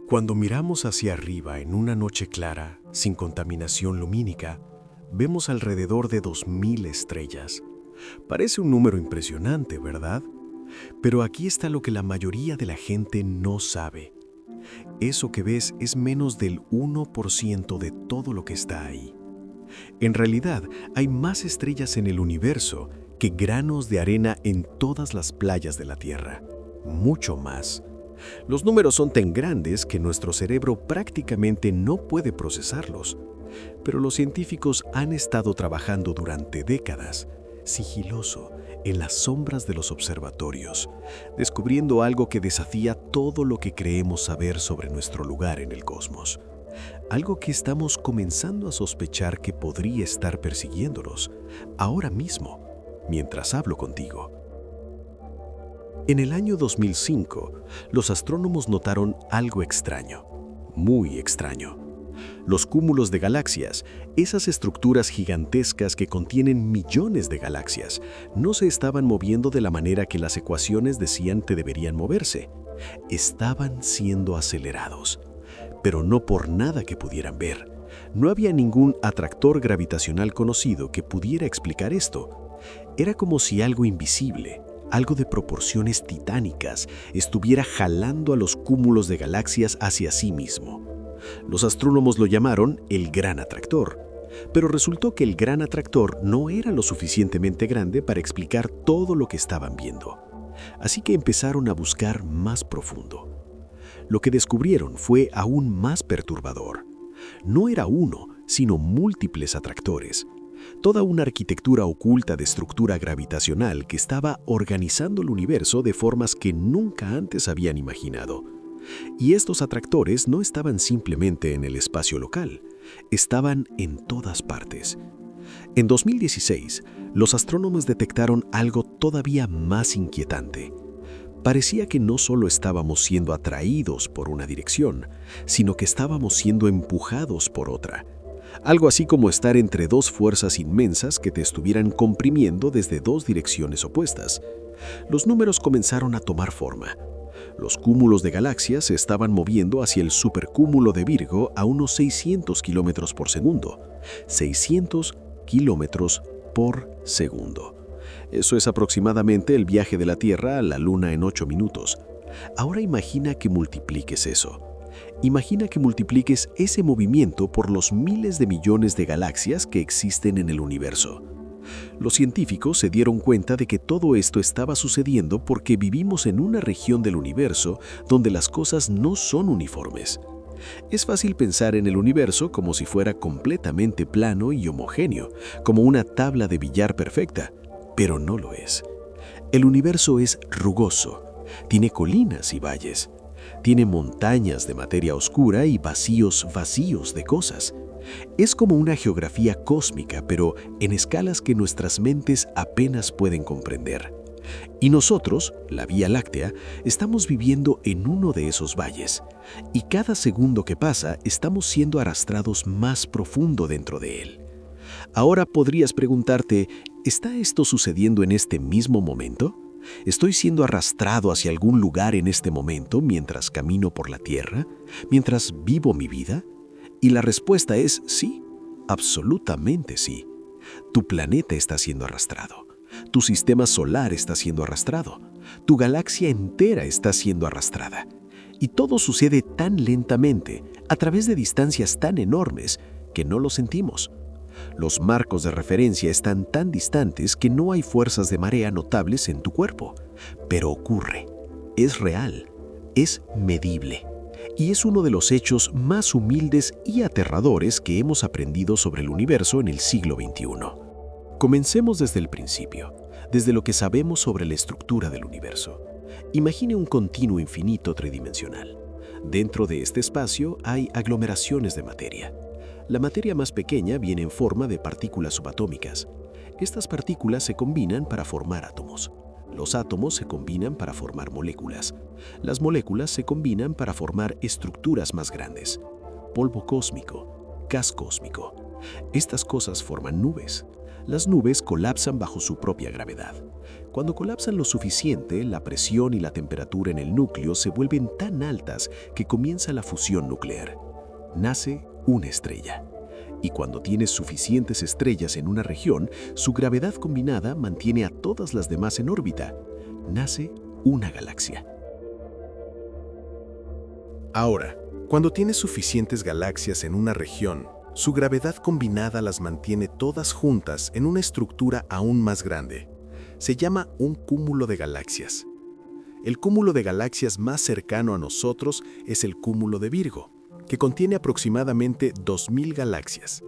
Cuando miramos hacia arriba en una noche clara, sin contaminación lumínica, vemos alrededor de 2000 estrellas. Parece un número impresionante, ¿verdad? Pero aquí está lo que la mayoría de la gente no sabe. Eso que ves es menos del 1% de todo lo que está ahí. En realidad, hay más estrellas en el universo que granos de arena en todas las playas de la Tierra. Mucho más. Los números son tan grandes que nuestro cerebro prácticamente no puede procesarlos. Pero los científicos han estado trabajando durante décadas, sigiloso, en las sombras de los observatorios, descubriendo algo que desafía todo lo que creemos saber sobre nuestro lugar en el cosmos. Algo que estamos comenzando a sospechar que podría estar persiguiéndonos, ahora mismo, mientras hablo contigo. En el año 2005, los astrónomos notaron algo extraño, muy extraño. Los cúmulos de galaxias, esas estructuras gigantescas que contienen millones de galaxias, no se estaban moviendo de la manera que las ecuaciones decían que deberían moverse. Estaban siendo acelerados, pero no por nada que pudieran ver. No había ningún atractor gravitacional conocido que pudiera explicar esto. Era como si algo invisible, algo de proporciones titánicas, estuviera jalando a los cúmulos de galaxias hacia sí mismo. Los astrónomos lo llamaron el Gran Atractor, pero resultó que el Gran Atractor no era lo suficientemente grande para explicar todo lo que estaban viendo. Así que empezaron a buscar más profundo. Lo que descubrieron fue aún más perturbador. No era uno, sino múltiples atractores. Toda una arquitectura oculta de estructura gravitacional que estaba organizando el universo de formas que nunca antes habían imaginado. Y estos atractores no estaban simplemente en el espacio local, estaban en todas partes. En 2016, los astrónomos detectaron algo todavía más inquietante. Parecía que no solo estábamos siendo atraídos por una dirección, sino que estábamos siendo empujados por otra. Algo así como estar entre dos fuerzas inmensas que te estuvieran comprimiendo desde dos direcciones opuestas. Los números comenzaron a tomar forma. Los cúmulos de galaxias se estaban moviendo hacia el supercúmulo de Virgo a unos 600 kilómetros por segundo. 600 kilómetros por segundo. Eso es aproximadamente el viaje de la Tierra a la Luna en 8 minutos. Ahora imagina que multipliques eso. Imagina que multipliques ese movimiento por los miles de millones de galaxias que existen en el universo. Los científicos se dieron cuenta de que todo esto estaba sucediendo porque vivimos en una región del universo donde las cosas no son uniformes. Es fácil pensar en el universo como si fuera completamente plano y homogéneo, como una tabla de billar perfecta, pero no lo es. El universo es rugoso, tiene colinas y valles, tiene montañas de materia oscura y vacíos de cosas. Es como una geografía cósmica, pero en escalas que nuestras mentes apenas pueden comprender. Y nosotros, la Vía Láctea, estamos viviendo en uno de esos valles. Y cada segundo que pasa, estamos siendo arrastrados más profundo dentro de él. Ahora podrías preguntarte, ¿está esto sucediendo en este mismo momento? ¿Estoy siendo arrastrado hacia algún lugar en este momento mientras camino por la Tierra? ¿Mientras vivo mi vida? Y la respuesta es sí, absolutamente sí. Tu planeta está siendo arrastrado. Tu sistema solar está siendo arrastrado. Tu galaxia entera está siendo arrastrada. Y todo sucede tan lentamente, a través de distancias tan enormes, que no lo sentimos. Los marcos de referencia están tan distantes que no hay fuerzas de marea notables en tu cuerpo. Pero ocurre. Es real. Es medible. Y es uno de los hechos más humildes y aterradores que hemos aprendido sobre el universo en el siglo XXI. Comencemos desde el principio, desde lo que sabemos sobre la estructura del universo. Imagine un continuo infinito tridimensional. Dentro de este espacio hay aglomeraciones de materia. La materia más pequeña viene en forma de partículas subatómicas. Estas partículas se combinan para formar átomos. Los átomos se combinan para formar moléculas. Las moléculas se combinan para formar estructuras más grandes. Polvo cósmico, gas cósmico. Estas cosas forman nubes. Las nubes colapsan bajo su propia gravedad. Cuando colapsan lo suficiente, la presión y la temperatura en el núcleo se vuelven tan altas que comienza la fusión nuclear. Nace una estrella. Y cuando tienes suficientes estrellas en una región, su gravedad combinada mantiene a todas las demás en órbita. Nace una galaxia. Ahora, cuando tienes suficientes galaxias en una región, su gravedad combinada las mantiene todas juntas en una estructura aún más grande. Se llama un cúmulo de galaxias. El cúmulo de galaxias más cercano a nosotros es el cúmulo de Virgo, que contiene aproximadamente 2000 galaxias.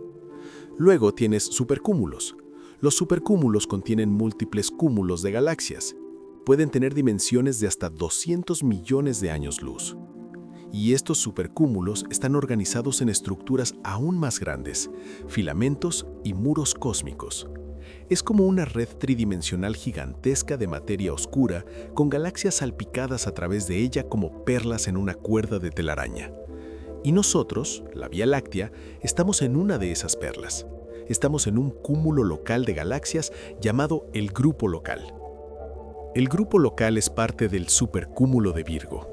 Luego tienes supercúmulos. Los supercúmulos contienen múltiples cúmulos de galaxias. Pueden tener dimensiones de hasta 200 millones de años luz. Y estos supercúmulos están organizados en estructuras aún más grandes, filamentos y muros cósmicos. Es como una red tridimensional gigantesca de materia oscura con galaxias salpicadas a través de ella como perlas en una cuerda de telaraña. Y nosotros, la Vía Láctea, estamos en una de esas perlas. Estamos en un cúmulo local de galaxias llamado el Grupo Local. El Grupo Local es parte del supercúmulo de Virgo.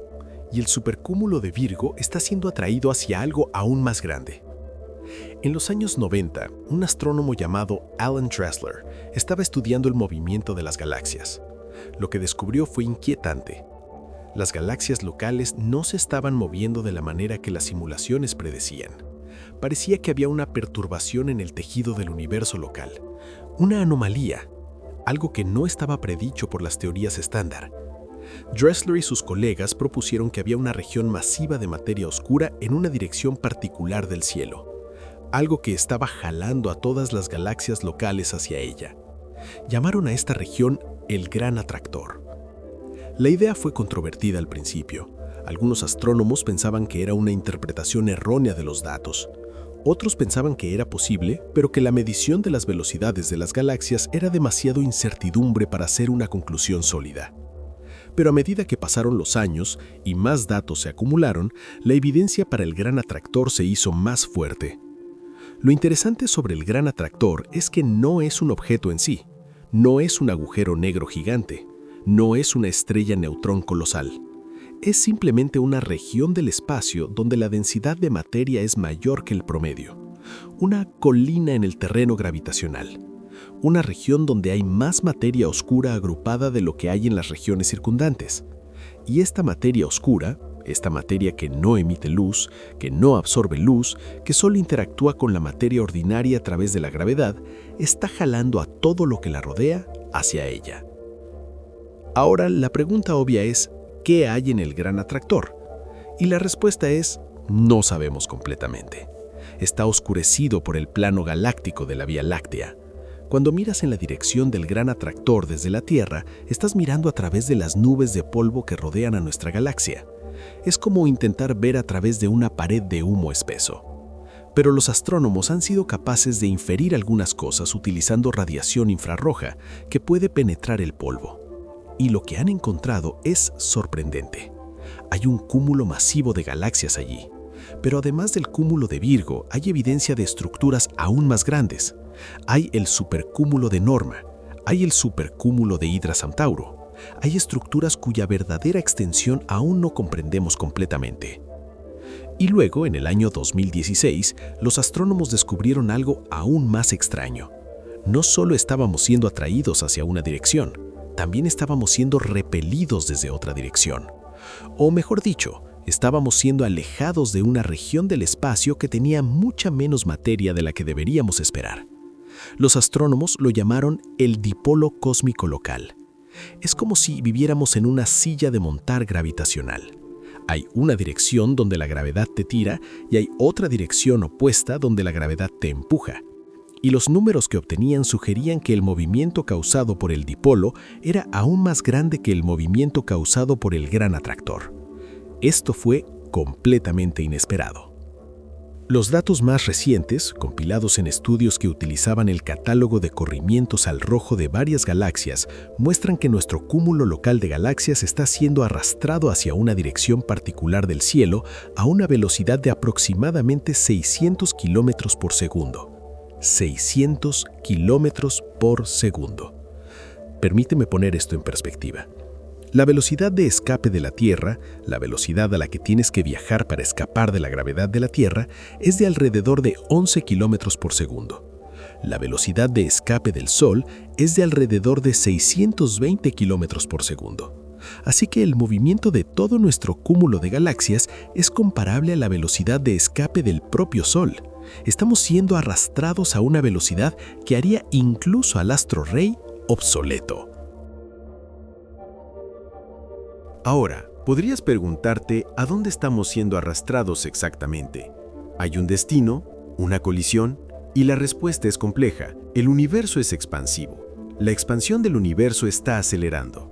Y el supercúmulo de Virgo está siendo atraído hacia algo aún más grande. En los años 90, un astrónomo llamado Alan Dressler estaba estudiando el movimiento de las galaxias. Lo que descubrió fue inquietante. Las galaxias locales no se estaban moviendo de la manera que las simulaciones predecían. Parecía que había una perturbación en el tejido del universo local, una anomalía, algo que no estaba predicho por las teorías estándar. Dressler y sus colegas propusieron que había una región masiva de materia oscura en una dirección particular del cielo, algo que estaba jalando a todas las galaxias locales hacia ella. Llamaron a esta región el Gran Atractor. La idea fue controvertida al principio. Algunos astrónomos pensaban que era una interpretación errónea de los datos. Otros pensaban que era posible, pero que la medición de las velocidades de las galaxias era demasiado incertidumbre para hacer una conclusión sólida. Pero a medida que pasaron los años y más datos se acumularon, la evidencia para el Gran Atractor se hizo más fuerte. Lo interesante sobre el Gran Atractor es que no es un objeto en sí, no es un agujero negro gigante, no es una estrella neutrón colosal. Es simplemente una región del espacio donde la densidad de materia es mayor que el promedio, una colina en el terreno gravitacional. Una región donde hay más materia oscura agrupada de lo que hay en las regiones circundantes. Y esta materia oscura, esta materia que no emite luz, que no absorbe luz, que solo interactúa con la materia ordinaria a través de la gravedad, está jalando a todo lo que la rodea hacia ella. Ahora, la pregunta obvia es, ¿qué hay en el Gran Atractor? Y la respuesta es, no sabemos completamente. Está oscurecido por el plano galáctico de la Vía Láctea. Cuando miras en la dirección del Gran Atractor desde la Tierra, estás mirando a través de las nubes de polvo que rodean a nuestra galaxia. Es como intentar ver a través de una pared de humo espeso. Pero los astrónomos han sido capaces de inferir algunas cosas utilizando radiación infrarroja que puede penetrar el polvo. Y lo que han encontrado es sorprendente. Hay un cúmulo masivo de galaxias allí. Pero además del cúmulo de Virgo, hay evidencia de estructuras aún más grandes. Hay el supercúmulo de Norma, hay el supercúmulo de Hidra Centauro. Hay estructuras cuya verdadera extensión aún no comprendemos completamente. Y luego, en el año 2016, los astrónomos descubrieron algo aún más extraño. No solo estábamos siendo atraídos hacia una dirección, también estábamos siendo repelidos desde otra dirección. O mejor dicho, estábamos siendo alejados de una región del espacio que tenía mucha menos materia de la que deberíamos esperar. Los astrónomos lo llamaron el dipolo cósmico local. Es como si viviéramos en una silla de montar gravitacional. Hay una dirección donde la gravedad te tira y hay otra dirección opuesta donde la gravedad te empuja. Y los números que obtenían sugerían que el movimiento causado por el dipolo era aún más grande que el movimiento causado por el Gran Atractor. Esto fue completamente inesperado. Los datos más recientes, compilados en estudios que utilizaban el catálogo de corrimientos al rojo de varias galaxias, muestran que nuestro cúmulo local de galaxias está siendo arrastrado hacia una dirección particular del cielo a una velocidad de aproximadamente 600 kilómetros por segundo. 600 kilómetros por segundo. Permíteme poner esto en perspectiva. La velocidad de escape de la Tierra, la velocidad a la que tienes que viajar para escapar de la gravedad de la Tierra, es de alrededor de 11 kilómetros por segundo. La velocidad de escape del Sol es de alrededor de 620 kilómetros por segundo. Así que el movimiento de todo nuestro cúmulo de galaxias es comparable a la velocidad de escape del propio Sol. Estamos siendo arrastrados a una velocidad que haría incluso al astro rey obsoleto. Ahora, podrías preguntarte a dónde estamos siendo arrastrados exactamente. ¿Hay un destino? ¿Una colisión? Y la respuesta es compleja. El universo es expansivo. La expansión del universo está acelerando.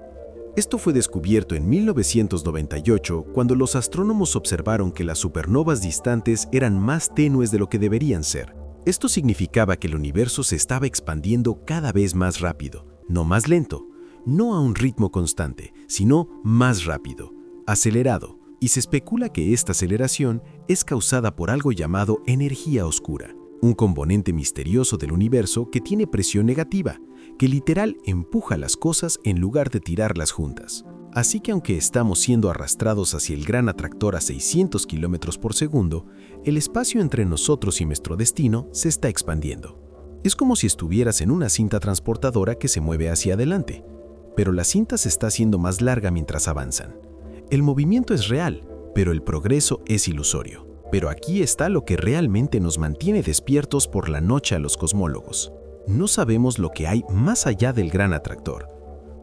Esto fue descubierto en 1998 cuando los astrónomos observaron que las supernovas distantes eran más tenues de lo que deberían ser. Esto significaba que el universo se estaba expandiendo cada vez más rápido, no más lento, no a un ritmo constante, sino más rápido, acelerado, y se especula que esta aceleración es causada por algo llamado energía oscura, un componente misterioso del universo que tiene presión negativa, que literal empuja las cosas en lugar de tirarlas juntas. Así que aunque estamos siendo arrastrados hacia el gran atractor a 600 kilómetros por segundo, el espacio entre nosotros y nuestro destino se está expandiendo. Es como si estuvieras en una cinta transportadora que se mueve hacia adelante, pero la cinta se está haciendo más larga mientras avanzan. El movimiento es real, pero el progreso es ilusorio. Pero aquí está lo que realmente nos mantiene despiertos por la noche a los cosmólogos. No sabemos lo que hay más allá del gran atractor.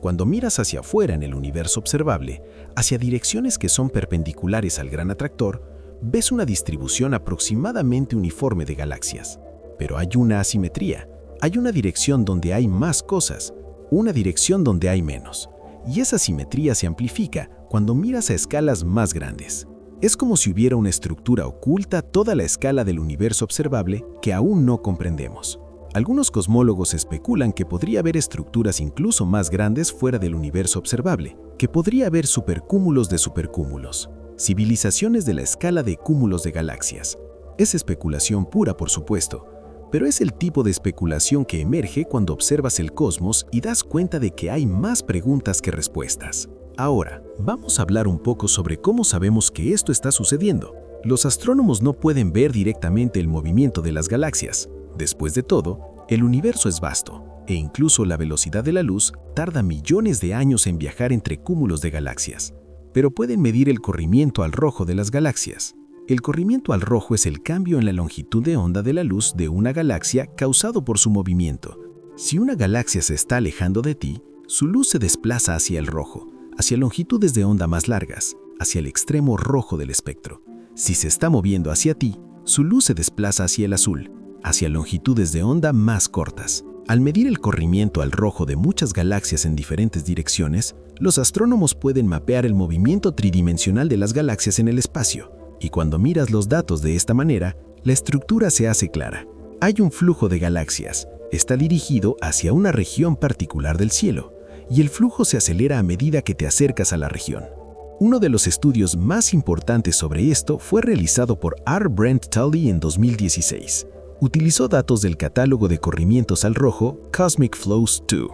Cuando miras hacia afuera en el universo observable, hacia direcciones que son perpendiculares al gran atractor, ves una distribución aproximadamente uniforme de galaxias. Pero hay una asimetría. Hay una dirección donde hay más cosas, una dirección donde hay menos. Y esa asimetría se amplifica cuando miras a escalas más grandes. Es como si hubiera una estructura oculta a toda la escala del universo observable que aún no comprendemos. Algunos cosmólogos especulan que podría haber estructuras incluso más grandes fuera del universo observable, que podría haber supercúmulos de supercúmulos, civilizaciones de la escala de cúmulos de galaxias. Es especulación pura, por supuesto, pero es el tipo de especulación que emerge cuando observas el cosmos y das cuenta de que hay más preguntas que respuestas. Ahora, vamos a hablar un poco sobre cómo sabemos que esto está sucediendo. Los astrónomos no pueden ver directamente el movimiento de las galaxias. Después de todo, el universo es vasto, e incluso la velocidad de la luz tarda millones de años en viajar entre cúmulos de galaxias. Pero pueden medir el corrimiento al rojo de las galaxias. El corrimiento al rojo es el cambio en la longitud de onda de la luz de una galaxia causado por su movimiento. Si una galaxia se está alejando de ti, su luz se desplaza hacia el rojo, hacia longitudes de onda más largas, hacia el extremo rojo del espectro. Si se está moviendo hacia ti, su luz se desplaza hacia el azul, hacia longitudes de onda más cortas. Al medir el corrimiento al rojo de muchas galaxias en diferentes direcciones, los astrónomos pueden mapear el movimiento tridimensional de las galaxias en el espacio. Y cuando miras los datos de esta manera, la estructura se hace clara. Hay un flujo de galaxias. Está dirigido hacia una región particular del cielo, y el flujo se acelera a medida que te acercas a la región. Uno de los estudios más importantes sobre esto fue realizado por R. Brent Tully en 2016. Utilizó datos del catálogo de corrimientos al rojo Cosmic Flows 2,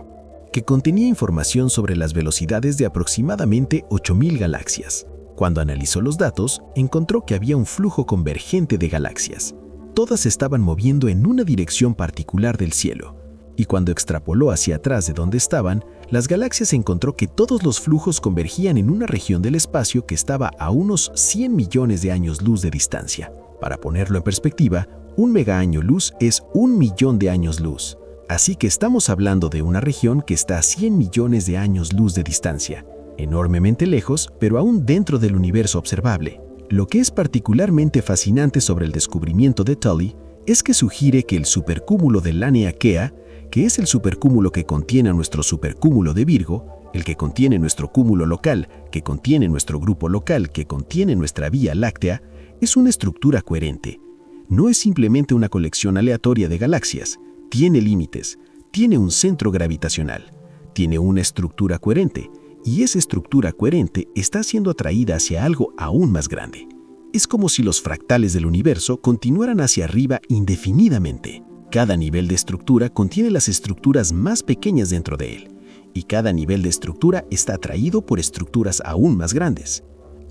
que contenía información sobre las velocidades de aproximadamente 8.000 galaxias. Cuando analizó los datos, encontró que había un flujo convergente de galaxias. Todas se estaban moviendo en una dirección particular del cielo. Y cuando extrapoló hacia atrás de donde estaban, las galaxias encontró que todos los flujos convergían en una región del espacio que estaba a unos 100 millones de años luz de distancia. Para ponerlo en perspectiva, un megaaño luz es 1 millón de años luz. Así que estamos hablando de una región que está a 100 millones de años luz de distancia, enormemente lejos, pero aún dentro del universo observable. Lo que es particularmente fascinante sobre el descubrimiento de Tully es que sugiere que el supercúmulo de Laniakea, que es el supercúmulo que contiene a nuestro supercúmulo de Virgo, el que contiene nuestro cúmulo local, que contiene nuestro grupo local, que contiene nuestra Vía Láctea, es una estructura coherente. No es simplemente una colección aleatoria de galaxias, tiene límites, tiene un centro gravitacional, tiene una estructura coherente, y esa estructura coherente está siendo atraída hacia algo aún más grande. Es como si los fractales del universo continuaran hacia arriba indefinidamente. Cada nivel de estructura contiene las estructuras más pequeñas dentro de él, y cada nivel de estructura está atraído por estructuras aún más grandes.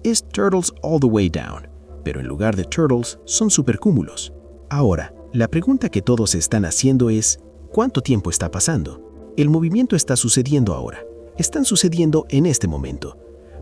Es Turtles All the Way Down, pero en lugar de turtles son supercúmulos. Ahora, la pregunta que todos están haciendo es, ¿cuánto tiempo está pasando? El movimiento está sucediendo ahora. Están sucediendo en este momento.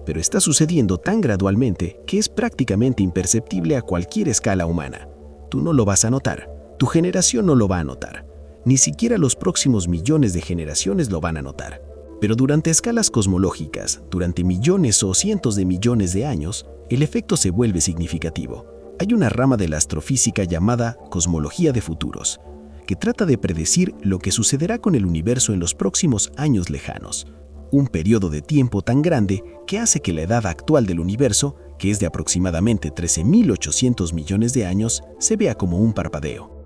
Pero está sucediendo tan gradualmente que es prácticamente imperceptible a cualquier escala humana. Tú no lo vas a notar. Tu generación no lo va a notar. Ni siquiera los próximos millones de generaciones lo van a notar. Pero durante escalas cosmológicas, durante millones o cientos de millones de años, el efecto se vuelve significativo. Hay una rama de la astrofísica llamada cosmología de futuros, que trata de predecir lo que sucederá con el universo en los próximos años lejanos. Un periodo de tiempo tan grande que hace que la edad actual del universo, que es de aproximadamente 13.800 millones de años, se vea como un parpadeo.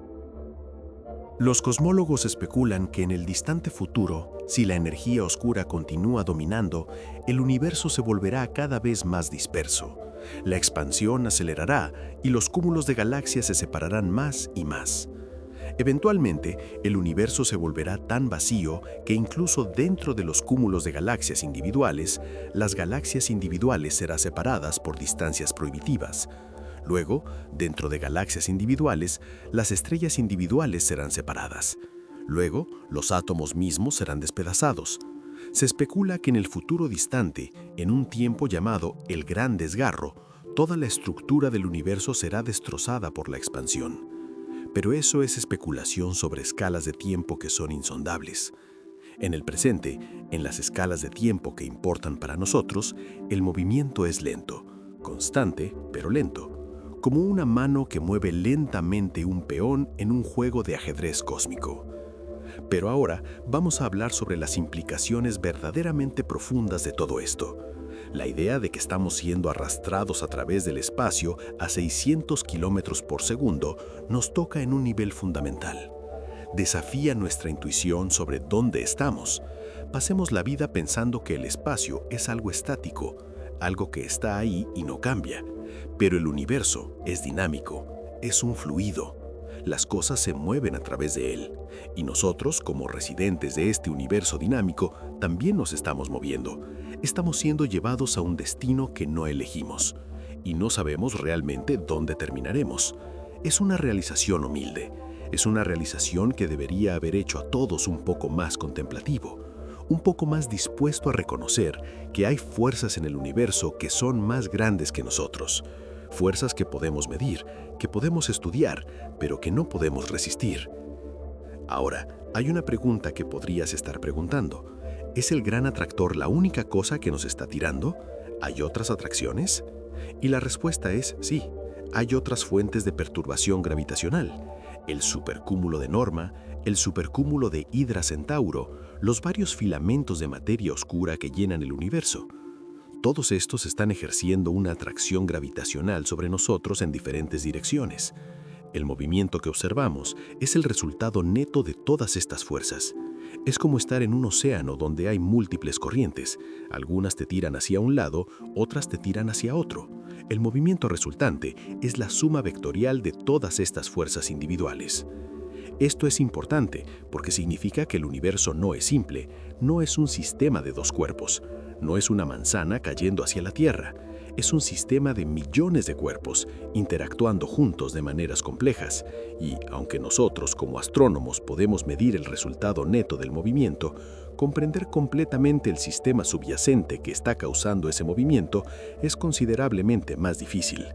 Los cosmólogos especulan que en el distante futuro, si la energía oscura continúa dominando, el universo se volverá cada vez más disperso. La expansión acelerará y los cúmulos de galaxias se separarán más y más. Eventualmente, el universo se volverá tan vacío que incluso dentro de los cúmulos de galaxias individuales, las galaxias individuales serán separadas por distancias prohibitivas. Luego, dentro de galaxias individuales, las estrellas individuales serán separadas. Luego, los átomos mismos serán despedazados. Se especula que en el futuro distante, en un tiempo llamado el Gran Desgarro, toda la estructura del universo será destrozada por la expansión. Pero eso es especulación sobre escalas de tiempo que son insondables. En el presente, en las escalas de tiempo que importan para nosotros, el movimiento es lento, constante pero lento, como una mano que mueve lentamente un peón en un juego de ajedrez cósmico. Pero ahora vamos a hablar sobre las implicaciones verdaderamente profundas de todo esto. La idea de que estamos siendo arrastrados a través del espacio a 600 kilómetros por segundo nos toca en un nivel fundamental. Desafía nuestra intuición sobre dónde estamos. Pasemos la vida pensando que el espacio es algo estático, algo que está ahí y no cambia. Pero el universo es dinámico, es un fluido. Las cosas se mueven a través de él. Y nosotros, como residentes de este universo dinámico, también nos estamos moviendo. Estamos siendo llevados a un destino que no elegimos. Y no sabemos realmente dónde terminaremos. Es una realización humilde. Es una realización que debería haber hecho a todos un poco más contemplativo. Un poco más dispuesto a reconocer que hay fuerzas en el universo que son más grandes que nosotros. Fuerzas que podemos medir, que podemos estudiar, pero que no podemos resistir. Ahora, hay una pregunta que podrías estar preguntando. ¿Es el gran atractor la única cosa que nos está tirando? ¿Hay otras atracciones? Y la respuesta es sí. Hay otras fuentes de perturbación gravitacional. El supercúmulo de Norma, el supercúmulo de Hidra Centauro, los varios filamentos de materia oscura que llenan el universo. Todos estos están ejerciendo una atracción gravitacional sobre nosotros en diferentes direcciones. El movimiento que observamos es el resultado neto de todas estas fuerzas. Es como estar en un océano donde hay múltiples corrientes. Algunas te tiran hacia un lado, otras te tiran hacia otro. El movimiento resultante es la suma vectorial de todas estas fuerzas individuales. Esto es importante porque significa que el universo no es simple, no es un sistema de dos cuerpos, no es una manzana cayendo hacia la Tierra. Es un sistema de millones de cuerpos interactuando juntos de maneras complejas y, aunque nosotros como astrónomos podemos medir el resultado neto del movimiento, comprender completamente el sistema subyacente que está causando ese movimiento es considerablemente más difícil.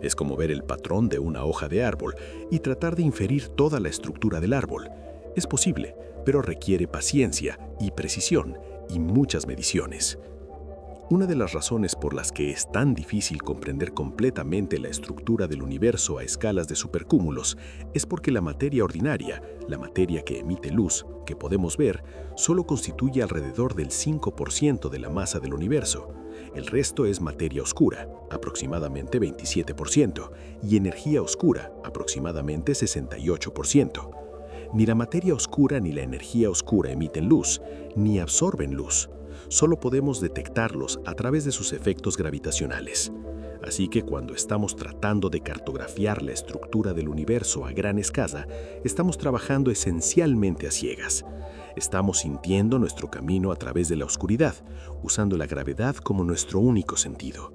Es como ver el patrón de una hoja de árbol y tratar de inferir toda la estructura del árbol. Es posible, pero requiere paciencia y precisión y muchas mediciones. Una de las razones por las que es tan difícil comprender completamente la estructura del universo a escalas de supercúmulos es porque la materia ordinaria, la materia que emite luz, que podemos ver, solo constituye alrededor del 5% de la masa del universo. El resto es materia oscura, aproximadamente 27%, y energía oscura, aproximadamente 68%. Ni la materia oscura ni la energía oscura emiten luz, ni absorben luz. Solo podemos detectarlos a través de sus efectos gravitacionales. Así que cuando estamos tratando de cartografiar la estructura del universo a gran escala, estamos trabajando esencialmente a ciegas. Estamos sintiendo nuestro camino a través de la oscuridad, usando la gravedad como nuestro único sentido.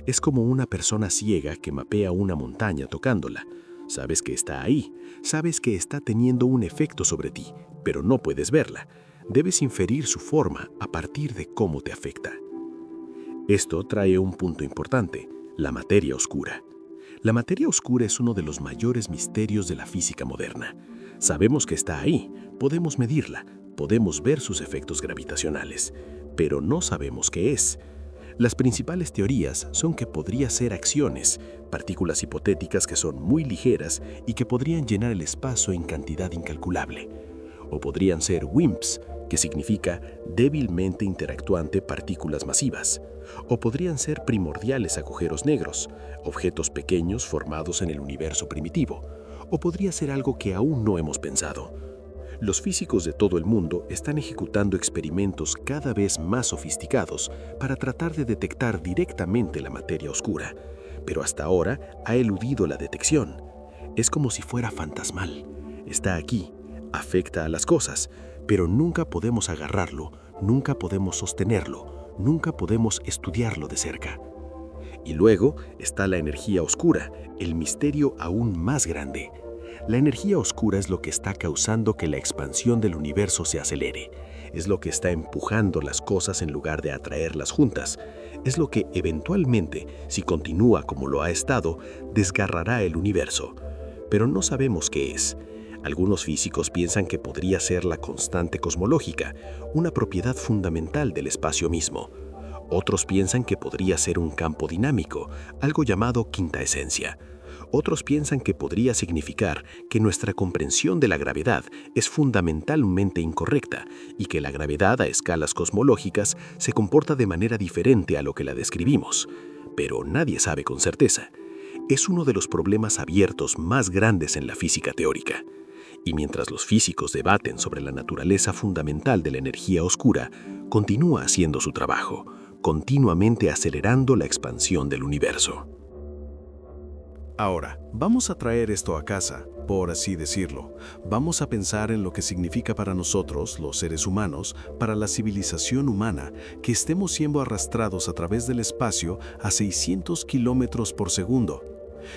Es como una persona ciega que mapea una montaña tocándola. Sabes que está ahí, sabes que está teniendo un efecto sobre ti, pero no puedes verla. Debes inferir su forma a partir de cómo te afecta. Esto trae un punto importante, la materia oscura. La materia oscura es uno de los mayores misterios de la física moderna. Sabemos que está ahí, podemos medirla, podemos ver sus efectos gravitacionales, pero no sabemos qué es. Las principales teorías son que podría ser acciones, partículas hipotéticas que son muy ligeras y que podrían llenar el espacio en cantidad incalculable. O podrían ser WIMPs, que significa débilmente interactuante partículas masivas. O podrían ser primordiales agujeros negros, objetos pequeños formados en el universo primitivo. O podría ser algo que aún no hemos pensado. Los físicos de todo el mundo están ejecutando experimentos cada vez más sofisticados para tratar de detectar directamente la materia oscura, pero hasta ahora ha eludido la detección. Es como si fuera fantasmal. Está aquí, afecta a las cosas, pero nunca podemos agarrarlo, nunca podemos sostenerlo, nunca podemos estudiarlo de cerca. Y luego está la energía oscura, el misterio aún más grande. La energía oscura es lo que está causando que la expansión del universo se acelere. Es lo que está empujando las cosas en lugar de atraerlas juntas. Es lo que eventualmente, si continúa como lo ha estado, desgarrará el universo. Pero no sabemos qué es. Algunos físicos piensan que podría ser la constante cosmológica, una propiedad fundamental del espacio mismo. Otros piensan que podría ser un campo dinámico, algo llamado quinta esencia. Otros piensan que podría significar que nuestra comprensión de la gravedad es fundamentalmente incorrecta y que la gravedad a escalas cosmológicas se comporta de manera diferente a lo que la describimos. Pero nadie sabe con certeza. Es uno de los problemas abiertos más grandes en la física teórica. Y mientras los físicos debaten sobre la naturaleza fundamental de la energía oscura, continúa haciendo su trabajo, continuamente acelerando la expansión del universo. Ahora, vamos a traer esto a casa, por así decirlo. Vamos a pensar en lo que significa para nosotros, los seres humanos, para la civilización humana, que estemos siendo arrastrados a través del espacio a 600 kilómetros por segundo.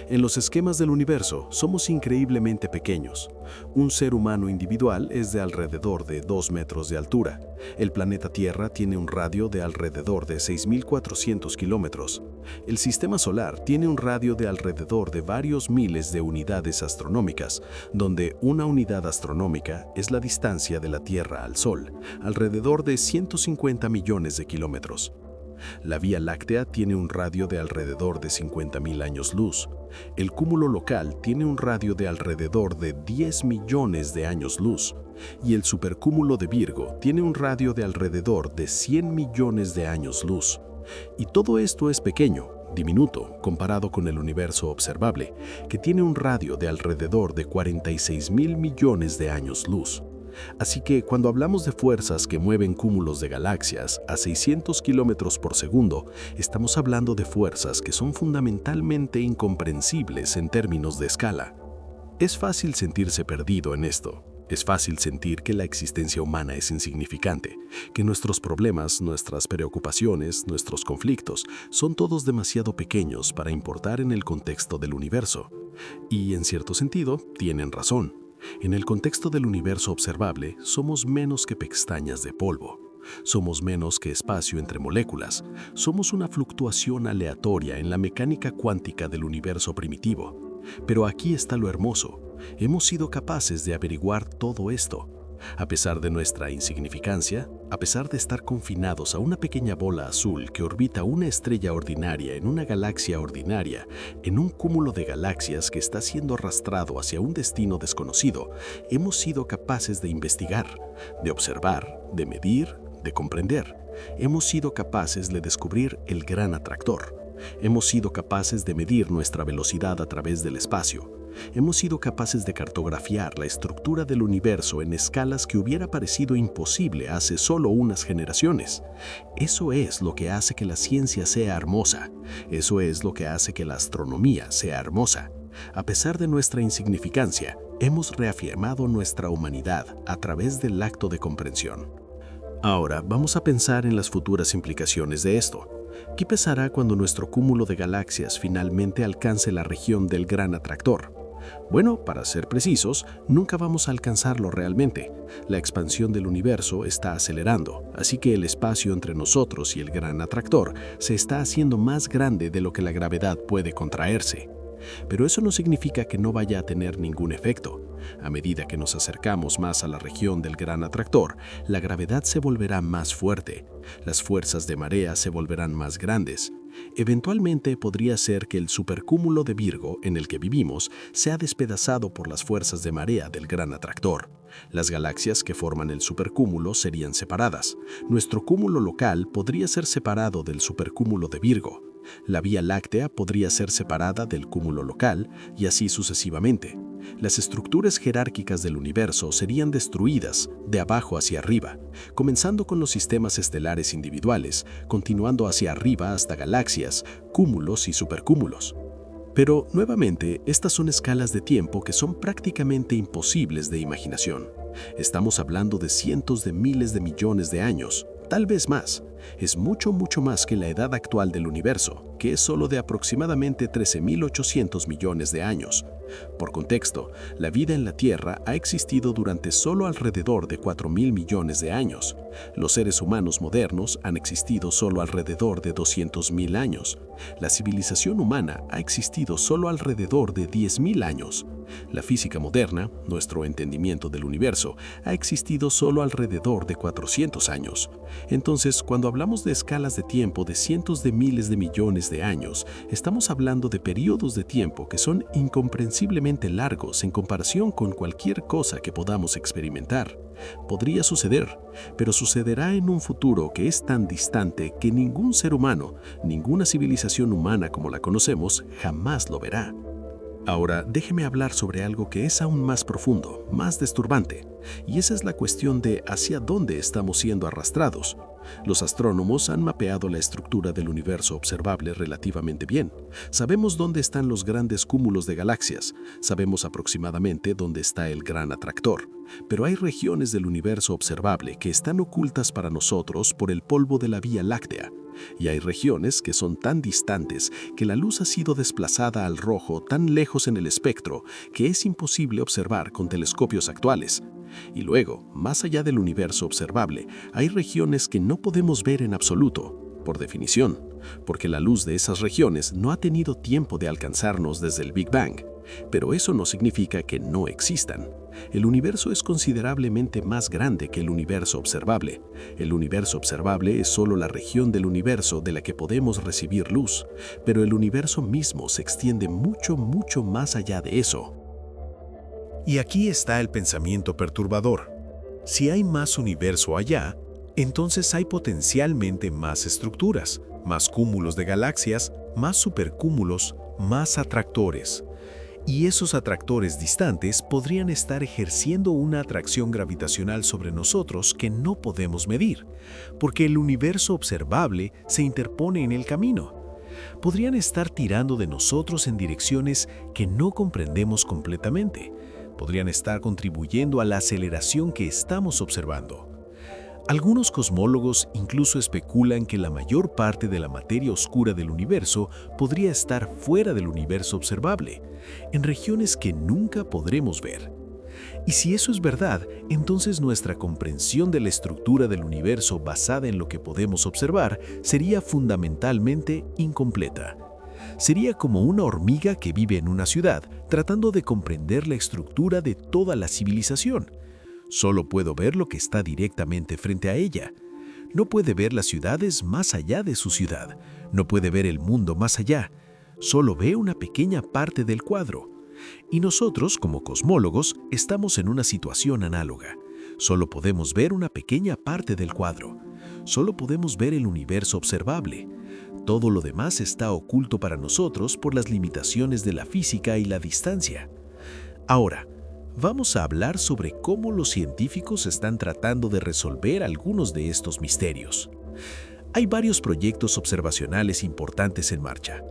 En los esquemas del universo somos increíblemente pequeños. Un ser humano individual es de alrededor de 2 metros de altura. El planeta Tierra tiene un radio de alrededor de 6.400 kilómetros. El sistema solar tiene un radio de alrededor de varios miles de unidades astronómicas, donde una unidad astronómica es la distancia de la Tierra al Sol, alrededor de 150 millones de kilómetros. La Vía Láctea tiene un radio de alrededor de 50.000 años luz. El cúmulo local tiene un radio de alrededor de 10 millones de años luz. Y el supercúmulo de Virgo tiene un radio de alrededor de 100 millones de años luz. Y todo esto es pequeño, diminuto, comparado con el universo observable, que tiene un radio de alrededor de 46.000 millones de años luz. Así que cuando hablamos de fuerzas que mueven cúmulos de galaxias a 600 kilómetros por segundo, estamos hablando de fuerzas que son fundamentalmente incomprensibles en términos de escala. Es fácil sentirse perdido en esto. Es fácil sentir que la existencia humana es insignificante, que nuestros problemas, nuestras preocupaciones, nuestros conflictos son todos demasiado pequeños para importar en el contexto del universo. Y en cierto sentido, tienen razón. En el contexto del universo observable, somos menos que pestañas de polvo. Somos menos que espacio entre moléculas. Somos una fluctuación aleatoria en la mecánica cuántica del universo primitivo. Pero aquí está lo hermoso. Hemos sido capaces de averiguar todo esto. A pesar de nuestra insignificancia, a pesar de estar confinados a una pequeña bola azul que orbita una estrella ordinaria en una galaxia ordinaria, en un cúmulo de galaxias que está siendo arrastrado hacia un destino desconocido, hemos sido capaces de investigar, de observar, de medir, de comprender. Hemos sido capaces de descubrir el gran atractor. Hemos sido capaces de medir nuestra velocidad a través del espacio. Hemos sido capaces de cartografiar la estructura del universo en escalas que hubiera parecido imposible hace solo unas generaciones. Eso es lo que hace que la ciencia sea hermosa. Eso es lo que hace que la astronomía sea hermosa. A pesar de nuestra insignificancia, hemos reafirmado nuestra humanidad a través del acto de comprensión. Ahora vamos a pensar en las futuras implicaciones de esto. ¿Qué pasará cuando nuestro cúmulo de galaxias finalmente alcance la región del Gran Atractor? Bueno, para ser precisos, nunca vamos a alcanzarlo realmente. La expansión del universo está acelerando, así que el espacio entre nosotros y el Gran Atractor se está haciendo más grande de lo que la gravedad puede contraerse. Pero eso no significa que no vaya a tener ningún efecto. A medida que nos acercamos más a la región del Gran Atractor, la gravedad se volverá más fuerte, las fuerzas de marea se volverán más grandes. Eventualmente podría ser que el supercúmulo de Virgo en el que vivimos sea despedazado por las fuerzas de marea del Gran Atractor. Las galaxias que forman el supercúmulo serían separadas. Nuestro cúmulo local podría ser separado del supercúmulo de Virgo. La Vía Láctea podría ser separada del cúmulo local y así sucesivamente. Las estructuras jerárquicas del universo serían destruidas de abajo hacia arriba, comenzando con los sistemas estelares individuales, continuando hacia arriba hasta galaxias, cúmulos y supercúmulos. Pero, nuevamente, estas son escalas de tiempo que son prácticamente imposibles de imaginación. Estamos hablando de cientos de miles de millones de años, tal vez más. Es mucho más que la edad actual del universo, que es solo de aproximadamente 13.800 millones de años. Por contexto, la vida en la Tierra ha existido durante solo alrededor de 4.000 millones de años. Los seres humanos modernos han existido solo alrededor de 200.000 años. La civilización humana ha existido solo alrededor de 10.000 años. La física moderna, nuestro entendimiento del universo, ha existido solo alrededor de 400 años. Entonces, cuando hablamos de escalas de tiempo de cientos de miles de millones de años, estamos hablando de periodos de tiempo que son incomprensiblemente largos en comparación con cualquier cosa que podamos experimentar. Podría suceder, pero sucederá en un futuro que es tan distante que ningún ser humano, ninguna civilización humana como la conocemos, jamás lo verá. Ahora, déjeme hablar sobre algo que es aún más profundo, más disturbante, y esa es la cuestión de hacia dónde estamos siendo arrastrados. Los astrónomos han mapeado la estructura del universo observable relativamente bien. Sabemos dónde están los grandes cúmulos de galaxias, sabemos aproximadamente dónde está el Gran Atractor, pero hay regiones del universo observable que están ocultas para nosotros por el polvo de la Vía Láctea. Y hay regiones que son tan distantes que la luz ha sido desplazada al rojo tan lejos en el espectro que es imposible observar con telescopios actuales. Y luego, más allá del universo observable, hay regiones que no podemos ver en absoluto, por definición, porque la luz de esas regiones no ha tenido tiempo de alcanzarnos desde el Big Bang. Pero eso no significa que no existan. El universo es considerablemente más grande que el universo observable. El universo observable es solo la región del universo de la que podemos recibir luz, pero el universo mismo se extiende mucho más allá de eso. Y aquí está el pensamiento perturbador. Si hay más universo allá, entonces hay potencialmente más estructuras, más cúmulos de galaxias, más supercúmulos, más atractores. Y esos atractores distantes podrían estar ejerciendo una atracción gravitacional sobre nosotros que no podemos medir, porque el universo observable se interpone en el camino. Podrían estar tirando de nosotros en direcciones que no comprendemos completamente. Podrían estar contribuyendo a la aceleración que estamos observando. Algunos cosmólogos incluso especulan que la mayor parte de la materia oscura del universo podría estar fuera del universo observable, en regiones que nunca podremos ver. Y si eso es verdad, entonces nuestra comprensión de la estructura del universo basada en lo que podemos observar sería fundamentalmente incompleta. Sería como una hormiga que vive en una ciudad, tratando de comprender la estructura de toda la civilización. Solo puedo ver lo que está directamente frente a ella. No puede ver las ciudades más allá de su ciudad. No puede ver el mundo más allá. Solo ve una pequeña parte del cuadro. Y nosotros, como cosmólogos, estamos en una situación análoga. Solo podemos ver una pequeña parte del cuadro. Solo podemos ver el universo observable. Todo lo demás está oculto para nosotros por las limitaciones de la física y la distancia. Ahora, vamos a hablar sobre cómo los científicos están tratando de resolver algunos de estos misterios. Hay varios proyectos observacionales importantes en marcha.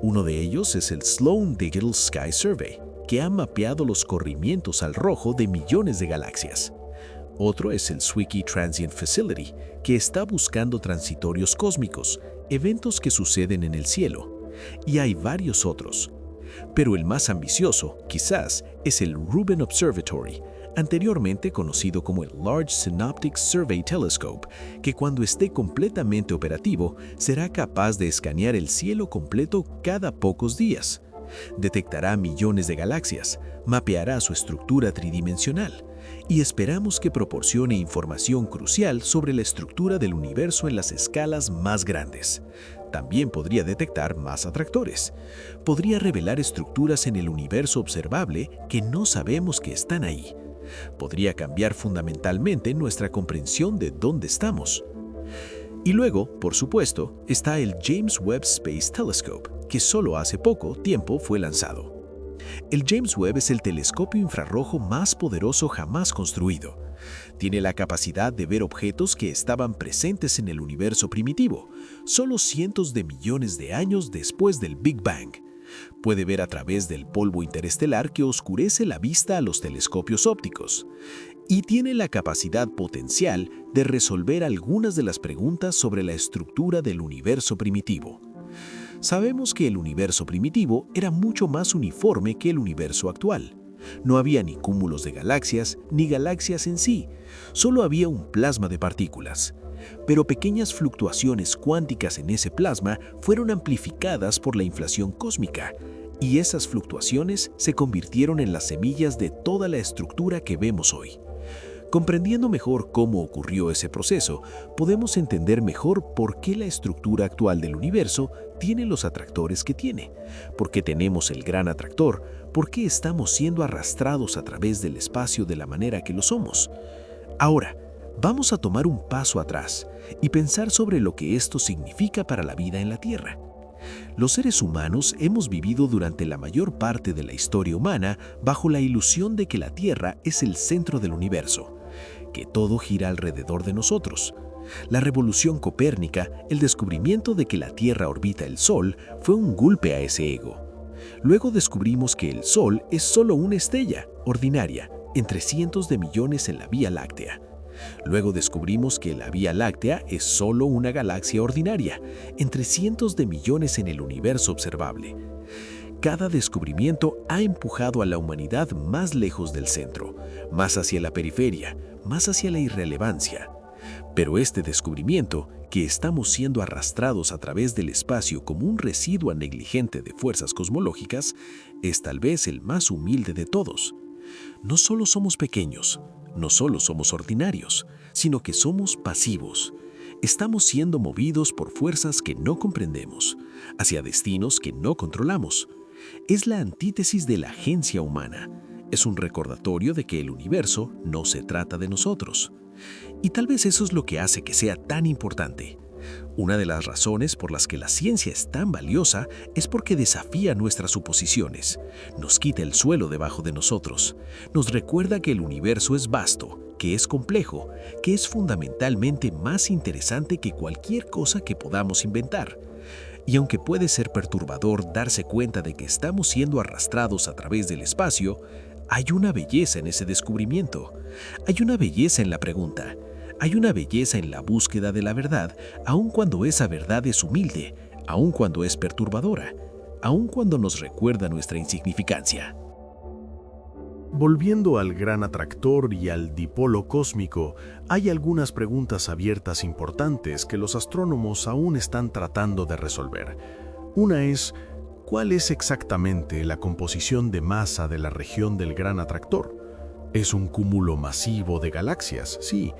Uno de ellos es el Sloan Digital Sky Survey, que ha mapeado los corrimientos al rojo de millones de galaxias. Otro es el Zwicky Transient Facility, que está buscando transitorios cósmicos, eventos que suceden en el cielo. Y hay varios otros. Pero el más ambicioso, quizás, es el Rubin Observatory, anteriormente conocido como el Large Synoptic Survey Telescope, que cuando esté completamente operativo será capaz de escanear el cielo completo cada pocos días. Detectará millones de galaxias, mapeará su estructura tridimensional y esperamos que proporcione información crucial sobre la estructura del universo en las escalas más grandes. También podría detectar más atractores. Podría revelar estructuras en el universo observable que no sabemos que están ahí. Podría cambiar fundamentalmente nuestra comprensión de dónde estamos. Y luego, por supuesto, está el James Webb Space Telescope, que solo hace poco tiempo fue lanzado. El James Webb es el telescopio infrarrojo más poderoso jamás construido. Tiene la capacidad de ver objetos que estaban presentes en el universo primitivo, solo cientos de millones de años después del Big Bang. Puede ver a través del polvo interestelar que oscurece la vista a los telescopios ópticos. Y tiene la capacidad potencial de resolver algunas de las preguntas sobre la estructura del universo primitivo. Sabemos que el universo primitivo era mucho más uniforme que el universo actual. No había ni cúmulos de galaxias, ni galaxias en sí, solo había un plasma de partículas. Pero pequeñas fluctuaciones cuánticas en ese plasma fueron amplificadas por la inflación cósmica, y esas fluctuaciones se convirtieron en las semillas de toda la estructura que vemos hoy. Comprendiendo mejor cómo ocurrió ese proceso, podemos entender mejor por qué la estructura actual del universo tiene los atractores que tiene, por qué tenemos el gran atractor, por qué estamos siendo arrastrados a través del espacio de la manera que lo somos. Ahora, vamos a tomar un paso atrás y pensar sobre lo que esto significa para la vida en la Tierra. Los seres humanos hemos vivido durante la mayor parte de la historia humana bajo la ilusión de que la Tierra es el centro del universo, que todo gira alrededor de nosotros. La revolución copérnica, el descubrimiento de que la Tierra orbita el Sol, fue un golpe a ese ego. Luego descubrimos que el Sol es solo una estrella, ordinaria, entre cientos de millones en la Vía Láctea. Luego descubrimos que la Vía Láctea es solo una galaxia ordinaria, entre cientos de millones en el universo observable. Cada descubrimiento ha empujado a la humanidad más lejos del centro, más hacia la periferia, más hacia la irrelevancia. Pero este descubrimiento, que estamos siendo arrastrados a través del espacio como un residuo negligente de fuerzas cosmológicas, es tal vez el más humilde de todos. No solo somos pequeños, no solo somos ordinarios, sino que somos pasivos. Estamos siendo movidos por fuerzas que no comprendemos, hacia destinos que no controlamos. Es la antítesis de la agencia humana. Es un recordatorio de que el universo no se trata de nosotros. Y tal vez eso es lo que hace que sea tan importante. Una de las razones por las que la ciencia es tan valiosa es porque desafía nuestras suposiciones, nos quita el suelo debajo de nosotros, nos recuerda que el universo es vasto, que es complejo, que es fundamentalmente más interesante que cualquier cosa que podamos inventar. Y aunque puede ser perturbador darse cuenta de que estamos siendo arrastrados a través del espacio, hay una belleza en ese descubrimiento. Hay una belleza en la pregunta. Hay una belleza en la búsqueda de la verdad, aun cuando esa verdad es humilde, aun cuando es perturbadora, aun cuando nos recuerda nuestra insignificancia. Volviendo al gran atractor y al dipolo cósmico, hay algunas preguntas abiertas importantes que los astrónomos aún están tratando de resolver. Una es, ¿cuál es exactamente la composición de masa de la región del gran atractor? Es un cúmulo masivo de galaxias, sí,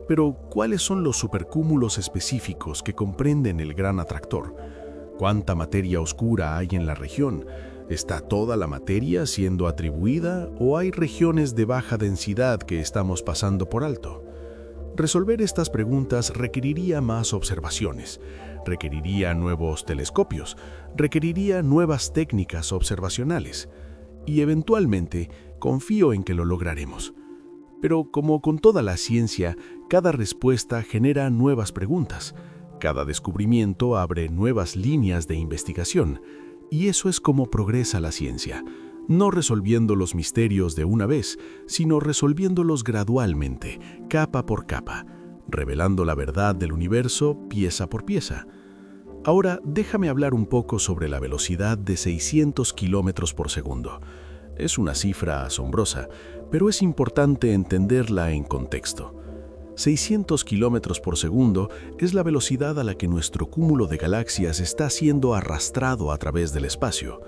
pero ¿cuáles son los supercúmulos específicos que comprenden el gran atractor? ¿Cuánta materia oscura hay en la región? ¿Está toda la materia siendo atribuida o hay regiones de baja densidad que estamos pasando por alto? Resolver estas preguntas requeriría más observaciones, requeriría nuevos telescopios, requeriría nuevas técnicas observacionales. Y eventualmente confío en que lo lograremos. Pero como con toda la ciencia, cada respuesta genera nuevas preguntas. Cada descubrimiento abre nuevas líneas de investigación. Y eso es como progresa la ciencia. No resolviendo los misterios de una vez, sino resolviéndolos gradualmente, capa por capa, revelando la verdad del universo pieza por pieza. Ahora déjame hablar un poco sobre la velocidad de 600 kilómetros por segundo. Es una cifra asombrosa, pero es importante entenderla en contexto. 600 kilómetros por segundo es la velocidad a la que nuestro cúmulo de galaxias está siendo arrastrado a través del espacio.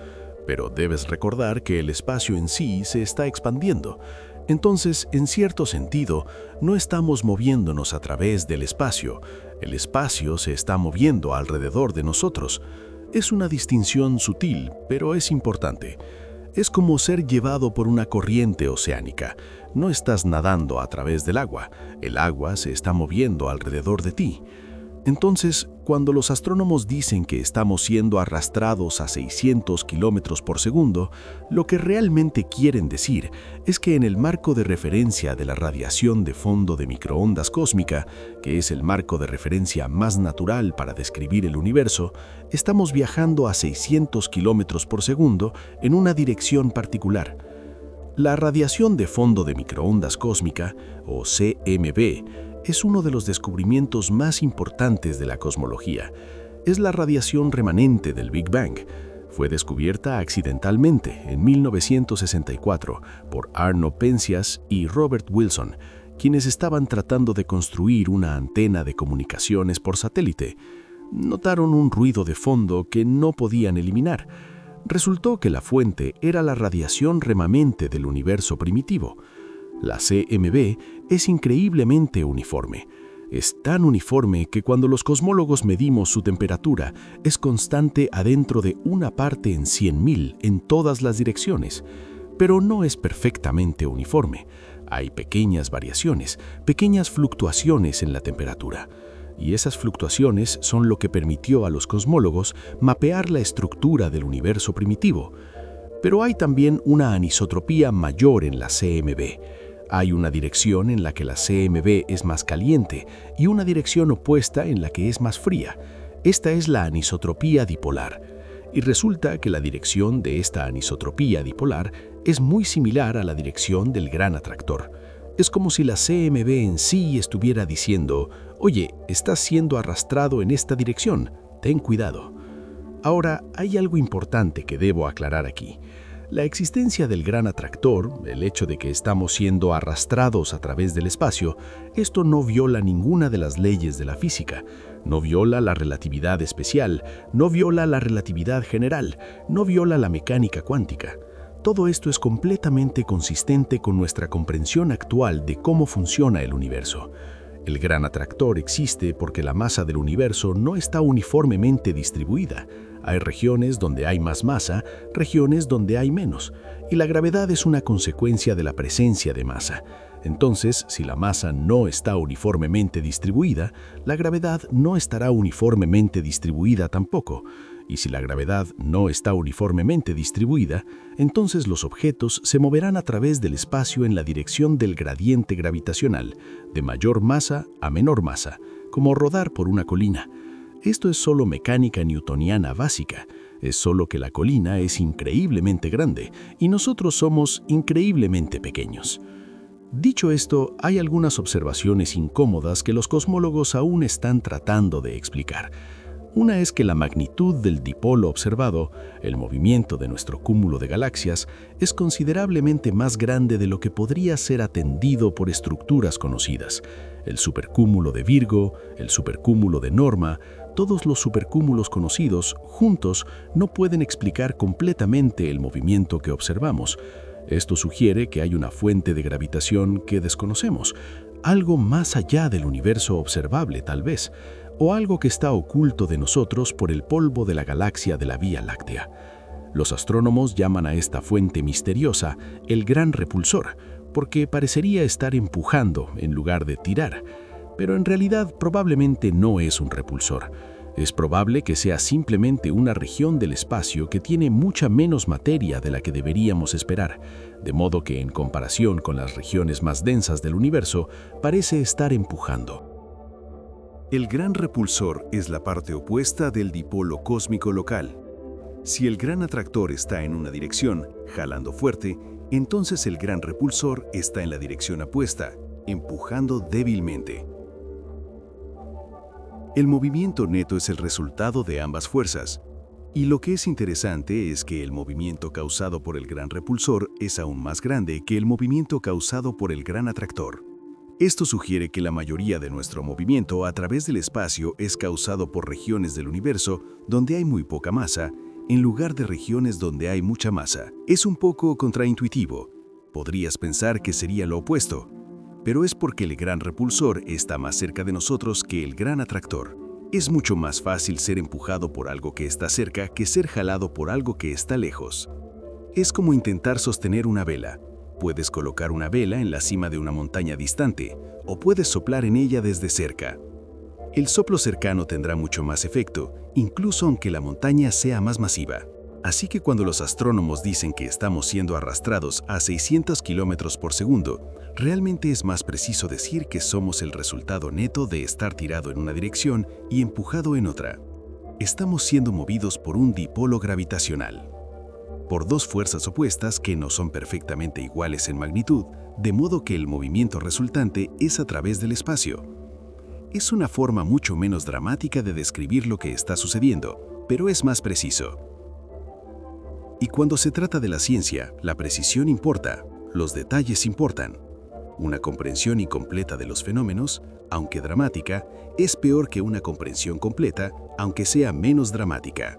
Pero debes recordar que el espacio en sí se está expandiendo. Entonces, en cierto sentido, no estamos moviéndonos a través del espacio. El espacio se está moviendo alrededor de nosotros. Es una distinción sutil, pero es importante. Es como ser llevado por una corriente oceánica. No estás nadando a través del agua. El agua se está moviendo alrededor de ti. Entonces, cuando los astrónomos dicen que estamos siendo arrastrados a 600 kilómetros por segundo, lo que realmente quieren decir es que en el marco de referencia de la radiación de fondo de microondas cósmica, que es el marco de referencia más natural para describir el universo, estamos viajando a 600 kilómetros por segundo en una dirección particular. La radiación de fondo de microondas cósmica, o CMB, es uno de los descubrimientos más importantes de la cosmología. Es la radiación remanente del Big Bang. Fue descubierta accidentalmente en 1964 por Arno Penzias y Robert Wilson, quienes estaban tratando de construir una antena de comunicaciones por satélite. Notaron un ruido de fondo que no podían eliminar. Resultó que la fuente era la radiación remanente del universo primitivo. La CMB es increíblemente uniforme. Es tan uniforme que cuando los cosmólogos medimos su temperatura, es constante adentro de una parte en 100.000 en todas las direcciones. Pero no es perfectamente uniforme. Hay pequeñas variaciones, pequeñas fluctuaciones en la temperatura. Y esas fluctuaciones son lo que permitió a los cosmólogos mapear la estructura del universo primitivo. Pero hay también una anisotropía mayor en la CMB. Hay una dirección en la que la CMB es más caliente y una dirección opuesta en la que es más fría. Esta es la anisotropía dipolar. Y resulta que la dirección de esta anisotropía dipolar es muy similar a la dirección del gran atractor. Es como si la CMB en sí estuviera diciendo, oye, estás siendo arrastrado en esta dirección, ten cuidado. Ahora, hay algo importante que debo aclarar aquí. La existencia del gran atractor, el hecho de que estamos siendo arrastrados a través del espacio, esto no viola ninguna de las leyes de la física, no viola la relatividad especial, no viola la relatividad general, no viola la mecánica cuántica. Todo esto es completamente consistente con nuestra comprensión actual de cómo funciona el universo. El gran atractor existe porque la masa del universo no está uniformemente distribuida. Hay regiones donde hay más masa, regiones donde hay menos, y la gravedad es una consecuencia de la presencia de masa. Entonces, si la masa no está uniformemente distribuida, la gravedad no estará uniformemente distribuida tampoco. Y si la gravedad no está uniformemente distribuida, entonces los objetos se moverán a través del espacio en la dirección del gradiente gravitacional, de mayor masa a menor masa, como rodar por una colina. Esto es solo mecánica newtoniana básica, es solo que la colina es increíblemente grande y nosotros somos increíblemente pequeños. Dicho esto, hay algunas observaciones incómodas que los cosmólogos aún están tratando de explicar. Una es que la magnitud del dipolo observado, el movimiento de nuestro cúmulo de galaxias, es considerablemente más grande de lo que podría ser atendido por estructuras conocidas. El supercúmulo de Virgo, el supercúmulo de Norma, todos los supercúmulos conocidos, juntos, no pueden explicar completamente el movimiento que observamos. Esto sugiere que hay una fuente de gravitación que desconocemos, algo más allá del universo observable tal vez, o algo que está oculto de nosotros por el polvo de la galaxia de la Vía Láctea. Los astrónomos llaman a esta fuente misteriosa el gran repulsor, porque parecería estar empujando en lugar de tirar, pero en realidad probablemente no es un repulsor. Es probable que sea simplemente una región del espacio que tiene mucha menos materia de la que deberíamos esperar, de modo que en comparación con las regiones más densas del universo, parece estar empujando. El gran repulsor es la parte opuesta del dipolo cósmico local. Si el gran atractor está en una dirección, jalando fuerte, entonces el gran repulsor está en la dirección opuesta, empujando débilmente. El movimiento neto es el resultado de ambas fuerzas, y lo que es interesante es que el movimiento causado por el gran repulsor es aún más grande que el movimiento causado por el gran atractor. Esto sugiere que la mayoría de nuestro movimiento a través del espacio es causado por regiones del universo donde hay muy poca masa, en lugar de regiones donde hay mucha masa. Es un poco contraintuitivo. Podrías pensar que sería lo opuesto, pero es porque el gran repulsor está más cerca de nosotros que el gran atractor. Es mucho más fácil ser empujado por algo que está cerca que ser jalado por algo que está lejos. Es como intentar sostener una vela. Puedes colocar una vela en la cima de una montaña distante, o puedes soplar en ella desde cerca. El soplo cercano tendrá mucho más efecto, incluso aunque la montaña sea más masiva. Así que cuando los astrónomos dicen que estamos siendo arrastrados a 600 km por segundo, realmente es más preciso decir que somos el resultado neto de estar tirado en una dirección y empujado en otra. Estamos siendo movidos por un dipolo gravitacional, por dos fuerzas opuestas que no son perfectamente iguales en magnitud, de modo que el movimiento resultante es a través del espacio. Es una forma mucho menos dramática de describir lo que está sucediendo, pero es más preciso. Y cuando se trata de la ciencia, la precisión importa, los detalles importan. Una comprensión incompleta de los fenómenos, aunque dramática, es peor que una comprensión completa, aunque sea menos dramática.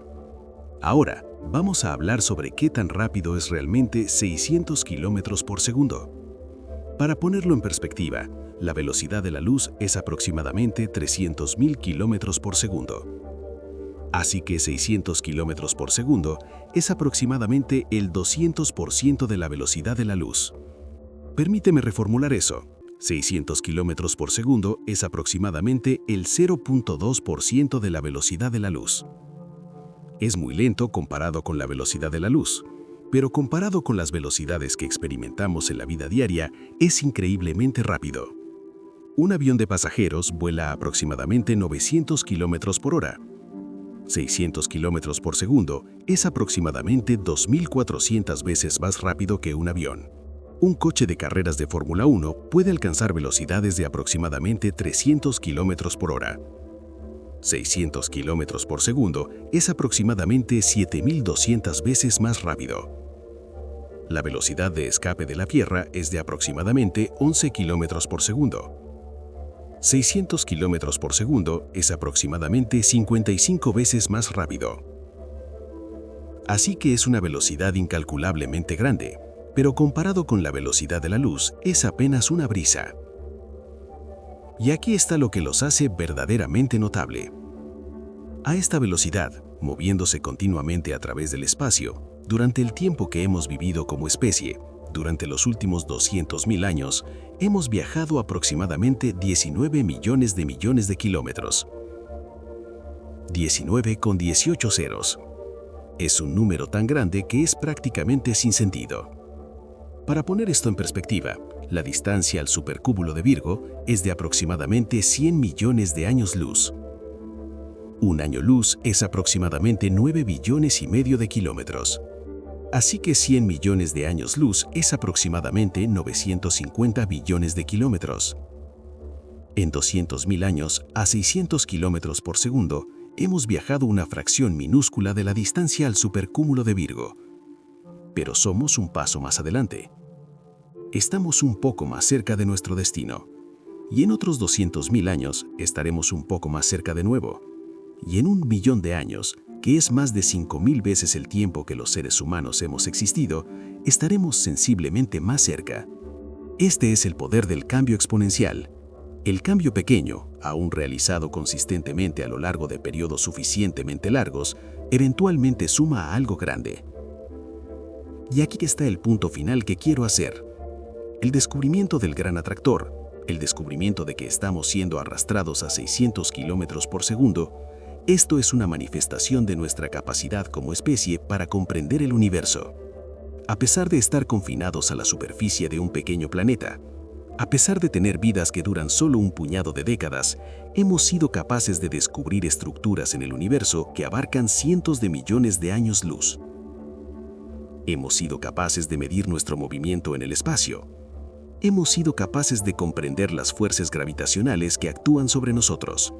Ahora, vamos a hablar sobre qué tan rápido es realmente 600 km por segundo. Para ponerlo en perspectiva, la velocidad de la luz es aproximadamente 300.000 km por segundo. Así que 600 km por segundo es aproximadamente el 200% de la velocidad de la luz. Permíteme reformular eso. 600 km por segundo es aproximadamente el 0.2% de la velocidad de la luz. Es muy lento comparado con la velocidad de la luz, pero comparado con las velocidades que experimentamos en la vida diaria, es increíblemente rápido. Un avión de pasajeros vuela a aproximadamente 900 km por hora. 600 km por segundo es aproximadamente 2.400 veces más rápido que un avión. Un coche de carreras de Fórmula 1 puede alcanzar velocidades de aproximadamente 300 km por hora. 600 km por segundo es aproximadamente 7.200 veces más rápido. La velocidad de escape de la Tierra es de aproximadamente 11 km por segundo. 600 km por segundo es aproximadamente 55 veces más rápido. Así que es una velocidad incalculablemente grande, pero comparado con la velocidad de la luz es apenas una brisa. Y aquí está lo que los hace verdaderamente notable. A esta velocidad, moviéndose continuamente a través del espacio, durante el tiempo que hemos vivido como especie, durante los últimos 200.000 años, hemos viajado aproximadamente 19 millones de kilómetros. 19 con 18 ceros. Es un número tan grande que es prácticamente sin sentido. Para poner esto en perspectiva, la distancia al supercúmulo de Virgo es de aproximadamente 100 millones de años luz. Un año luz es aproximadamente 9 billones y medio de kilómetros. Así que 100 millones de años luz es aproximadamente 950 billones de kilómetros. En 200.000 años, a 600 kilómetros por segundo, hemos viajado una fracción minúscula de la distancia al supercúmulo de Virgo. Pero somos un paso más adelante. Estamos un poco más cerca de nuestro destino. Y en otros 200.000 años estaremos un poco más cerca de nuevo. Y en 1 millón de años, que es más de 5.000 veces el tiempo que los seres humanos hemos existido, estaremos sensiblemente más cerca. Este es el poder del cambio exponencial. El cambio pequeño, aún realizado consistentemente a lo largo de periodos suficientemente largos, eventualmente suma a algo grande. Y aquí está el punto final que quiero hacer. El descubrimiento del gran atractor, el descubrimiento de que estamos siendo arrastrados a 600 km por segundo, Esto es una manifestación de nuestra capacidad como especie para comprender el universo. A pesar de estar confinados a la superficie de un pequeño planeta, a pesar de tener vidas que duran solo un puñado de décadas, hemos sido capaces de descubrir estructuras en el universo que abarcan cientos de millones de años luz. Hemos sido capaces de medir nuestro movimiento en el espacio. Hemos sido capaces de comprender las fuerzas gravitacionales que actúan sobre nosotros.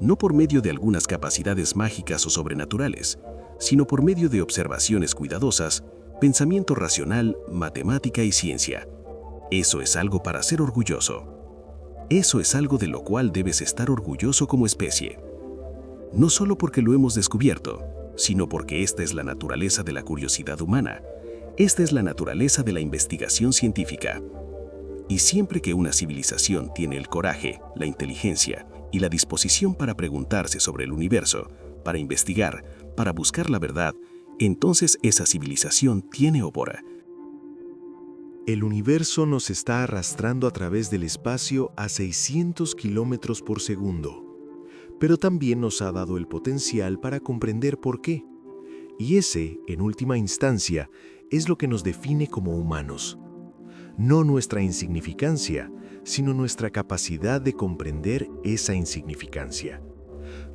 No por medio de algunas capacidades mágicas o sobrenaturales, sino por medio de observaciones cuidadosas, pensamiento racional, matemática y ciencia. Eso es algo para ser orgulloso. Eso es algo de lo cual debes estar orgulloso como especie. No solo porque lo hemos descubierto, sino porque esta es la naturaleza de la curiosidad humana. Esta es la naturaleza de la investigación científica. Y siempre que una civilización tiene el coraje, la inteligencia y la disposición para preguntarse sobre el universo, para investigar, para buscar la verdad, entonces esa civilización tiene ópora. El universo nos está arrastrando a través del espacio a 600 kilómetros por segundo, pero también nos ha dado el potencial para comprender por qué. Y ese, en última instancia, es lo que nos define como humanos. No nuestra insignificancia, sino nuestra capacidad de comprender esa insignificancia.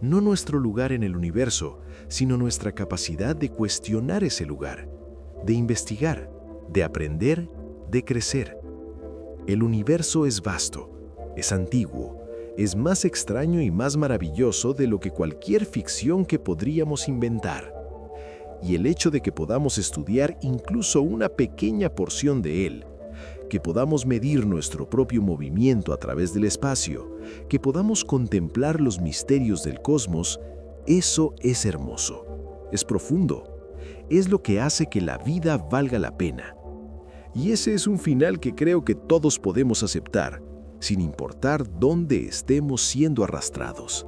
No nuestro lugar en el universo, sino nuestra capacidad de cuestionar ese lugar, de investigar, de aprender, de crecer. El universo es vasto, es antiguo, es más extraño y más maravilloso de lo que cualquier ficción que podríamos inventar. Y el hecho de que podamos estudiar incluso una pequeña porción de él, que podamos medir nuestro propio movimiento a través del espacio, que podamos contemplar los misterios del cosmos, eso es hermoso, es profundo, es lo que hace que la vida valga la pena. Y ese es un final que creo que todos podemos aceptar, sin importar dónde estemos siendo arrastrados.